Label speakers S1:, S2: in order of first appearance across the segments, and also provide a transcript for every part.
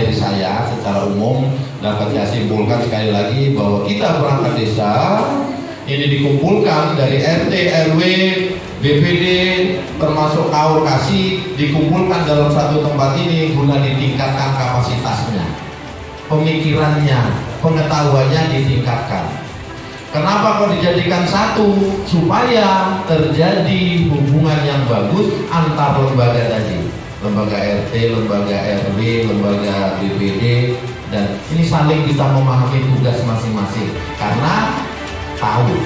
S1: materi saya secara umum dapat saya simpulkan sekali lagi bahwa kita perangkat desa ini dikumpulkan dari RT, RW, BPD, termasuk KAUR Kasih, dikumpulkan dalam satu tempat ini guna ditingkatkan kapasitasnya, pemikirannya, pengetahuannya ditingkatkan. Kenapa kok dijadikan satu? Supaya terjadi hubungan yang bagus antar lembaga tadi, lembaga RT, lembaga RW, lembaga BPD, dan ini saling bisa memahami tugas masing-masing karena tahu.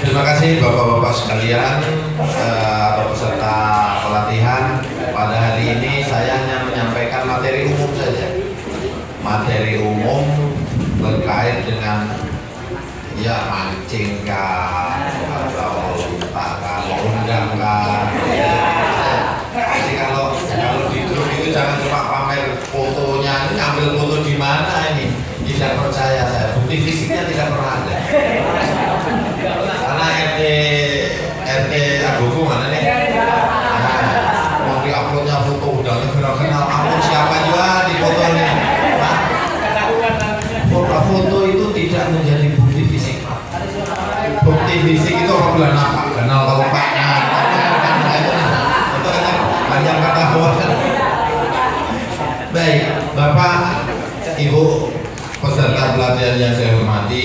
S1: Terima kasih Bapak-Bapak sekalian atau peserta pelatihan. Pada hari ini saya hanya menyampaikan materi umum saja. Materi umum berkait dengan ya mancing kan, atau tak undang kan. Jadi kalau di grup itu jangan cuma pamer fotonya, ini ambil foto di mana ini? Tidak percaya saya, bukti fisiknya tidak pernah ada. Karena RT Agogo mana nih? Nah, mau diuploadnya foto udah kenal upload siapa juga di fotonya. Nah, foto itu tidak menjadi bukti fisik. Bukti fisik itu apabila nampak kenal tempatnya. Itu banyak ketahuan. Baik, Bapak, Ibu, peserta pelatihan yang saya hormati.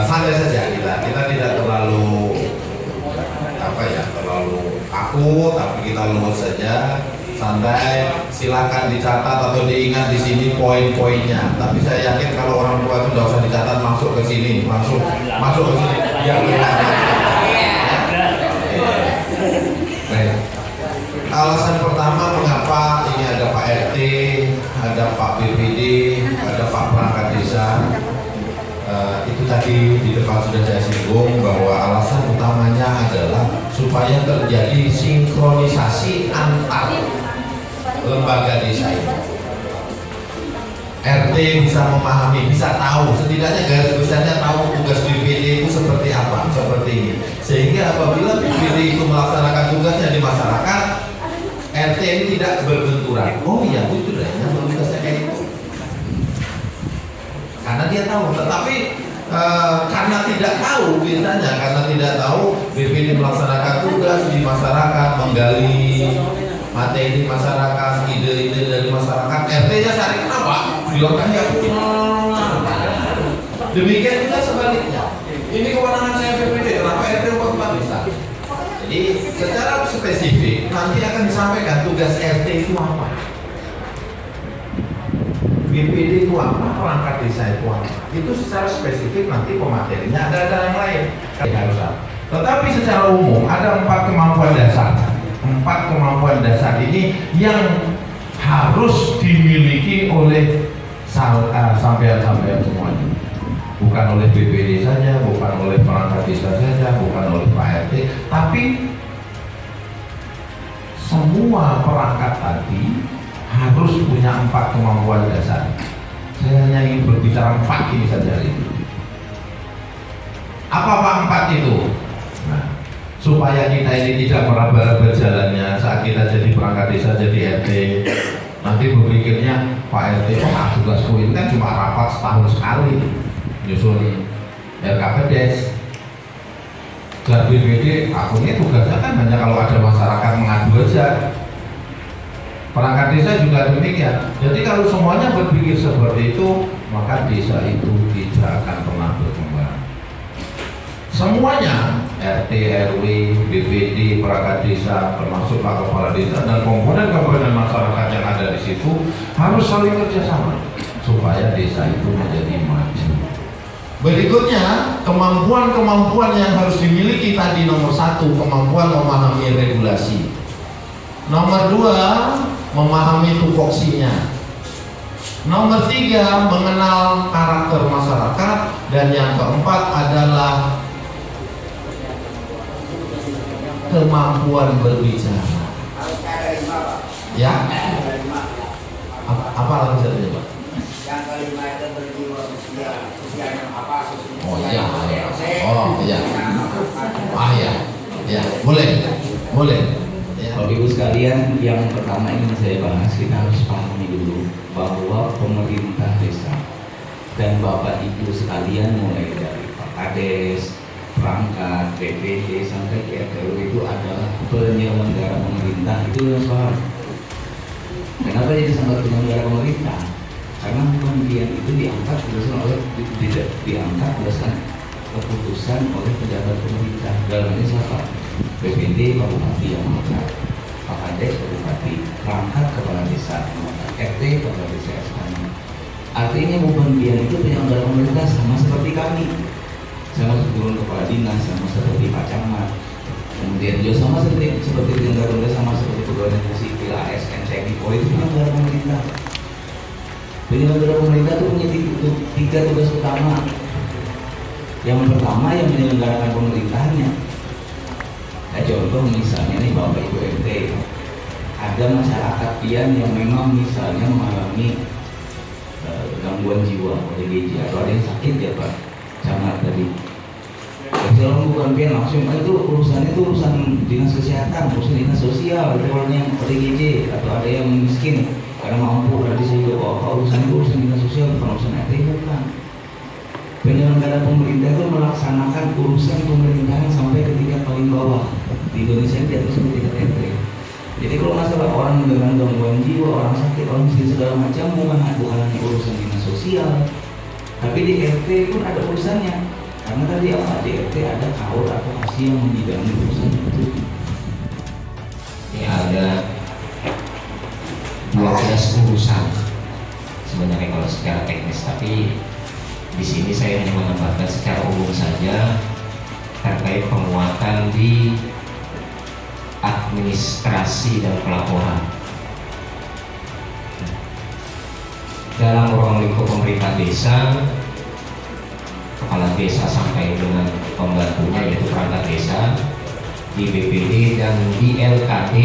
S1: Santai saja kita tidak terlalu terlalu kaku, tapi kita luas saja, santai. Silakan dicatat atau diingat di sini poin-poinnya. Tapi saya yakin kalau orang tua itu tidak usah dicatat, masuk ke sini, masuk ke sini. Baik. Alasan pertama mengapa ini ada Pak RT, ada Pak BPD, ada Pak perangkat desa. Itu tadi di depan sudah saya singgung bahwa alasan utamanya adalah supaya terjadi sinkronisasi antar lembaga desa ini. RT bisa memahami, bisa tahu, setidaknya garis besarnya tahu tugas BPD itu seperti apa, seperti ini. Sehingga apabila BPD itu melaksanakan tugasnya di masyarakat, RT ini tidak berbenturan. Oh iya, itu sudah tugasnya kayak itu. Karena dia tahu, tetapi karena tidak tahu biasanya, karena tidak tahu BPD melaksanakan tugas di masyarakat, menggali materi masyarakat, ide-ide dari masyarakat. RT-nya cari kenapa? Bilang kan ya Demikian juga sebaliknya. Ini kewenangan saya BPD, kenapa RT kok Pak bisa? Jadi secara spesifik nanti akan disampaikan tugas RT itu apa, BPD itu apa, perangkat desa itu apa. Itu secara spesifik nanti pematerinya ada yang lain. Harus apa. Tetapi secara umum ada 4 kemampuan dasar. 4 kemampuan dasar ini yang harus dimiliki oleh sampean-sampean semuanya. Bukan oleh BPD saja, bukan oleh perangkat desa saja, bukan oleh Pak RT, tapi semua perangkat tadi harus punya 4 kemampuan dasar. Saya hanya ingin berbicara 4 ini saja. Apa 4 itu? Nah, supaya kita ini tidak meraba-raba jalannya saat kita jadi perangkat desa, jadi RT, nanti berpikirnya Pak RT, tugasku ini kan cuma rapat setahun sekali, nyusun RKPDes. Dan BPD, aku ini tugasnya kan hanya kalau ada masyarakat mengadu aja. Perangkat desa juga demikian. Jadi kalau semuanya berpikir seperti itu, maka desa itu tidak akan pernah berkembang. Semuanya, RT, RW, BPD, perangkat desa, termasuk Pak Kepala Desa dan komponen-komponen masyarakat yang ada di situ harus saling kerjasama supaya desa itu menjadi maju. Berikutnya, kemampuan-kemampuan yang harus dimiliki tadi. Nomor 1, kemampuan memahami regulasi. Nomor 2, memahami tupoksinya. Nomor 3, mengenal karakter masyarakat. Dan yang keempat adalah kemampuan berbicara. Ya? Apa lagi satunya, Pak?
S2: Yang kelima itu berjiwa sosial. Sosialnya apa?
S1: Oh iya, oh iya, ya, boleh. Ya.
S3: Bapak Ibu sekalian, yang pertama ingin saya bahas, kita harus pahami dulu bahwa pemerintah desa dan Bapak Ibu sekalian mulai dari Pak Kades, perangkat, BPD sampai ke RT itu adalah penyelenggara pemerintah. Itu harus paham. Kenapa jadi sampai penyelenggara pemerintah? Karena pemilihan itu diangkat berdasarkan keputusan oleh pejabat pemerintah. Dalam ini siapa? BPD, Pak Bupati yang mengangkat, Pak Kades, Pak Bupati, perangkat kepala desa, RT, kepala desa sekarang. Artinya pemilihan itu penyelenggara pemerintah sama seperti kami, sama turun kepala dinas, sama seperti Pak Camat. Kemudian juga sama seperti penyelenggara pemerintah, sama seperti pegawai negeri sipil, ASN, TNI, Polri, itu penyelenggara pemerintah. Penyelenggara pemerintah itu punya 3 tugas utama. Yang pertama yang menyelenggarakan pemerintahannya. Nah, contoh misalnya nih Bapak Ibu RT, ada masyarakat pian yang memang misalnya mengalami gangguan jiwa, ODGJ, atau ada yang sakit ya Pak Camat tadi. Kalau bukan pian langsung, itu urusannya itu urusan dinas kesehatan, urusan dinas sosial. Itu kalau yang ODGJ atau ada yang miskin karena mampu, berarti saya juga urusan dinas sosial, bukan urusan RT, bukan. Penyelenggara pemerintah itu melaksanakan urusan pemerintahan sampai ke tingkat paling bawah. Di Indonesia di atas tingkat RT. Jadi kalau masalah orang dengan gangguan jiwa, orang sakit, orang miskin segala macam, bukan hanya urusan dinas sosial, tapi di RT pun ada urusannya. Karena tadi apa, di RT ada kaur atau kasih yang membidangi urusan itu.
S4: Ini ada 12 urusan sebenarnya kalau secara teknis, tapi di sini saya hanya menambahkan secara umum saja terkait penguatan di administrasi dan pelaporan. Dalam ruang lingkup pemerintah desa, kepala desa sampai dengan pembantunya yaitu perangkat desa, di BPD dan di LKD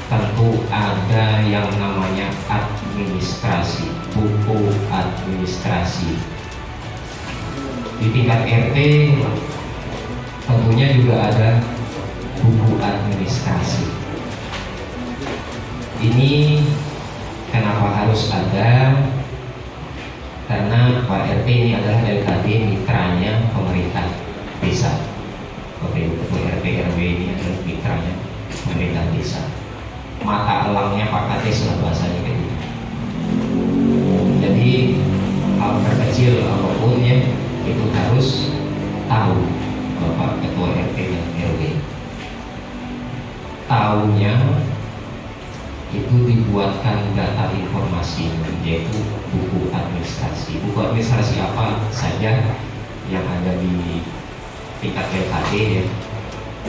S4: tentu ada yang namanya administrasi, buku administrasi. Di tingkat RT tentunya juga ada buku administrasi. Ini kenapa harus ada? Karena Pak RT ini adalah LKD mitranya pemerintah desa. RT RW ini adalah mitranya pemerintah desa. Mata elangnya Pak Kades lah bahasanya kayak gitu. Jadi hal terkait kecil apapun ya, itu harus tahu Bapak Ketua RT dan RW. Tahunya itu dibuatkan data informasi, yaitu buku administrasi. Buku administrasi apa saja yang ada di tingkat LKD ya,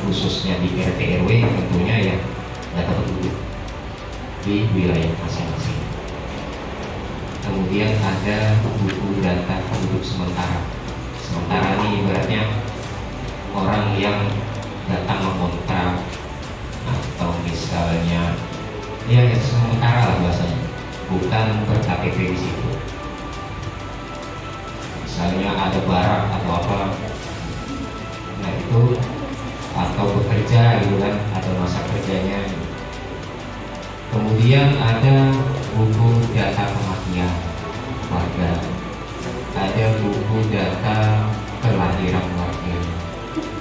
S4: khususnya di RT RW, tentunya ya data penduduk di wilayah masing-masing. Kemudian ada buku data penduduk sementara. Sementara ini ibaratnya orang yang datang mengontrak atau misalnya ya sementara lah bahasanya, bukan ber-KTP di situ. Misalnya ada barak atau apa, nah itu, atau bekerja gitu kan, ada masa kerjanya. Kemudian ada buku data kematian warga, ada buku data kelahiran warga,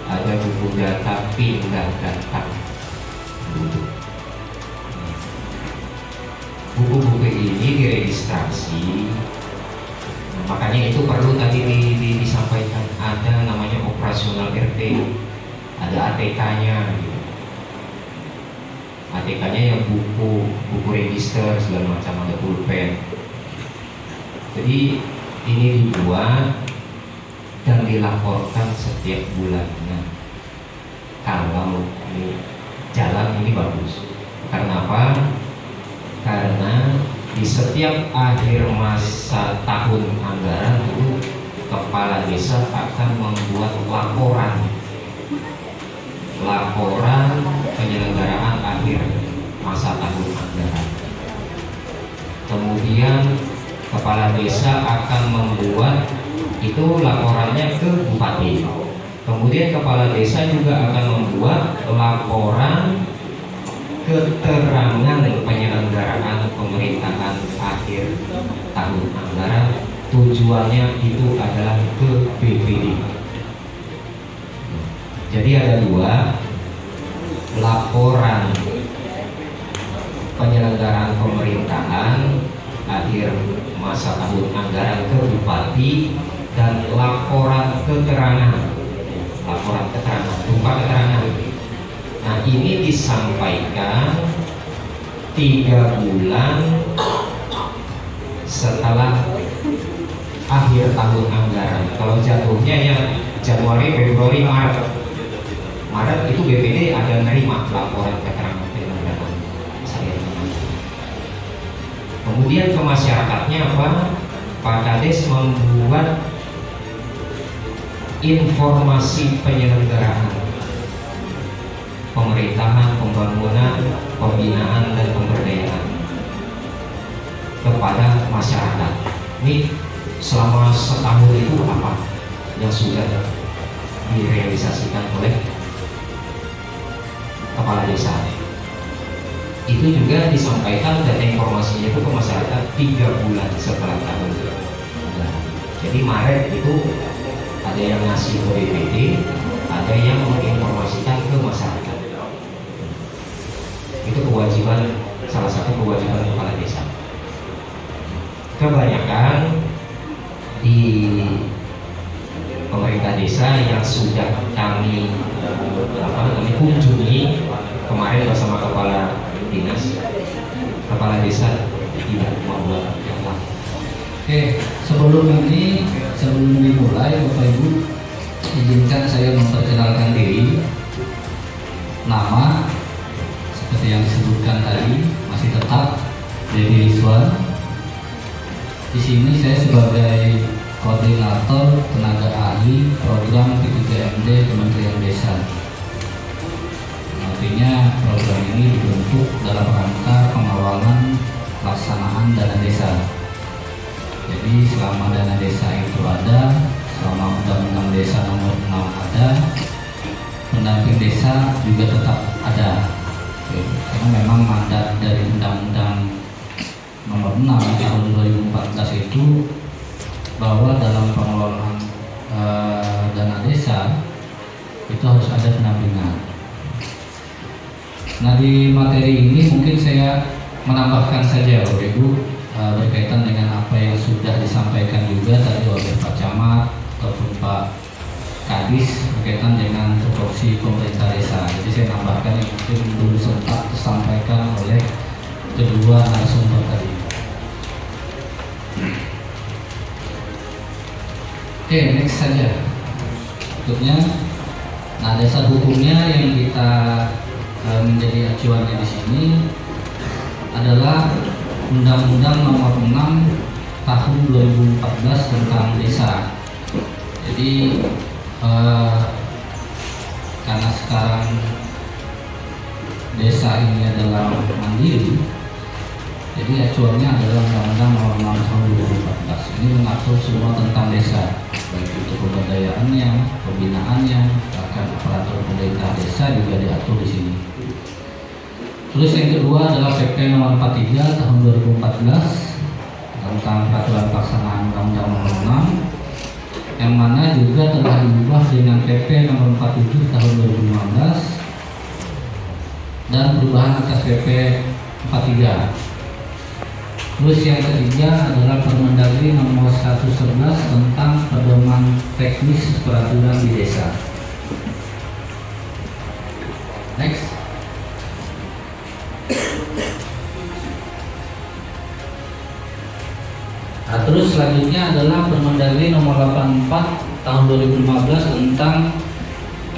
S4: ada buku data pindah datang penduduk. Buku-buku ini diregistrasi. Nah, makanya itu perlu tadi disampaikan, ada namanya operasional RT, ada ATK-nya gitu. ATK-nya yang buku register segala macam, ada pulpen. Jadi ini dibuat dan dilaporkan setiap bulannya. Kalau ini jalan ini bagus. Karena apa? Karena di setiap akhir masa tahun anggaran itu kepala desa akan membuat laporan penyelenggaraan akhir masa tahun anggaran. Kemudian kepala desa akan membuat itu laporannya ke bupati. Kemudian kepala desa juga akan membuat laporan keterangan penyelenggaraan pemerintahan akhir tahun anggaran. Tujuannya itu adalah ke BPD. Jadi ada dua, laporan penyelenggaraan pemerintahan akhir masa tahun anggaran ke bupati, dan laporan keterangan berupa keterangan. Nah, ini disampaikan 3 bulan setelah akhir tahun anggaran. Kalau jatuhnya ya Januari, Februari, Maret itu BPD ada nerima laporan keterangan penyelenggaraan. Kemudian ke masyarakatnya apa? Pak Kades membuat informasi penyelenggaraan pemerintahan, pembangunan, pembinaan, dan pemberdayaan kepada masyarakat. Ini selama setahun itu apa yang sudah direalisasikan oleh kepala desa. Itu juga disampaikan dan informasinya itu ke masyarakat 3 bulan setelah tahun. Jadi Maret itu ada yang ngasih ke BPD, ada yang menginformasikan ke masyarakat. Itu kewajiban, salah satu kewajiban kepala desa. Kebanyakan di pemerintah desa yang sudah kami kunjungi kemarin bersama kepala dinas, kepala desa tidak membuat yang lain.
S5: Oke, sebelum dimulai, Bapak Ibu, izinkan saya memperkenalkan diri. Nama seperti yang disebutkan tadi masih tetap Dedi Rizwan. Di sini saya sebagai koordinator tenaga ahli program P3MD Kementerian Desa. Artinya program ini dibentuk dalam rangka pengawalan pelaksanaan dana desa. Jadi selama dana desa itu ada, selama Undang-Undang Desa Nomor 6 ada, pendamping desa juga tetap ada. Oke. Karena memang mandat dari Undang-Undang Nomor 6 tahun 2014 itu bahwa dalam pengelolaan dana desa itu harus ada pendampingan. Nah, di materi ini mungkin saya menambahkan saja Bapak Ibu berkaitan dengan apa yang sudah disampaikan juga tadi oleh ataupun Pak Kadis berkaitan dengan tupoksi pemerintah desa. Jadi saya nambahkan yang mungkin belum sempat disampaikan oleh kedua narasumber tadi. Oke, next saja. Berikutnya, nah dasar hukumnya yang kita menjadi acuannya di sini adalah Undang-Undang Nomor 6 Tahun 2014 tentang Desa. Jadi karena sekarang desa ini adalah mandiri, jadi acuannya adalah Undang-Undang Nomor 6 Tahun 2014. Ini mengatur semua tentang desa, baik itu pemberdayaannya, pembinaannya, bahkan aparatur pemerintah desa juga diatur di sini. Terus yang kedua adalah PP Nomor 43 Tahun 2014 tentang peraturan pelaksanaan Undang-Undang Nomor 6, yang mana juga telah diubah dengan PP Nomor 47 Tahun 2015 dan perubahan atas PP 43. Terus yang ketiga adalah Permendagri Nomor 111 tentang pedoman teknis peraturan di desa. Next. Nah, terus selanjutnya adalah Permendagri Nomor 84 Tahun 2015 tentang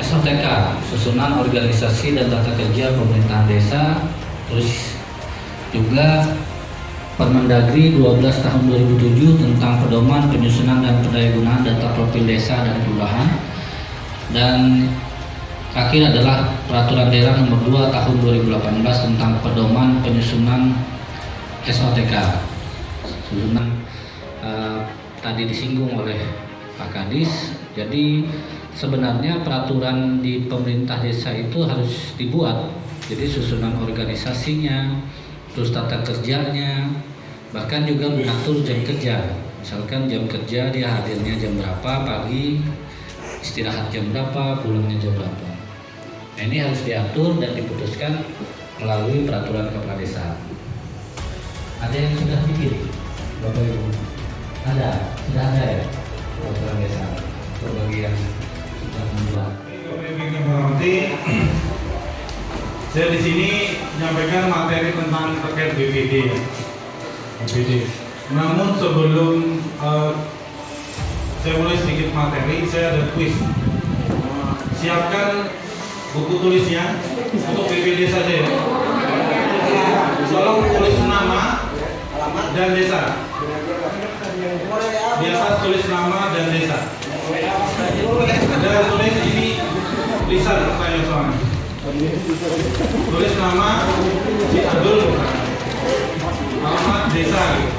S5: SOTK, Susunan Organisasi dan Tata Kerja Pemerintahan Desa. Terus juga Permendagri 12 Tahun 2007 tentang pedoman penyusunan dan pendayagunaan data profil desa dan kelurahan. Dan terakhir adalah Peraturan Daerah Nomor 2 Tahun 2018 tentang pedoman penyusunan SOTK. Susunan tadi disinggung oleh Pak Kadis. Jadi sebenarnya peraturan di pemerintah desa itu harus dibuat. Jadi susunan organisasinya, terus tata kerjanya, bahkan juga mengatur jam kerja. Misalkan jam kerja dia hadirnya jam berapa pagi, istirahat jam berapa, pulangnya jam berapa. Nah, ini harus diatur dan diputuskan melalui peraturan kepala desa. Ada yang sudah bikin, Bapak Ibu? Ada, sudah ada ya peraturan desa bagi yang sudah membuat.
S6: Berarti saya di sini menyampaikan materi tentang terkait BPD ya. BPD. Namun sebelum saya mulai sedikit materi, saya ada quiz. Siapkan buku tulisnya untuk BPD saja ya. Tolong tulis nama dan desa. Biasa tulis nama dan desa. Dan tulis ini lisan pertanyaan soalnya. Tulis nama si Abdul, alamat desa. Gitu.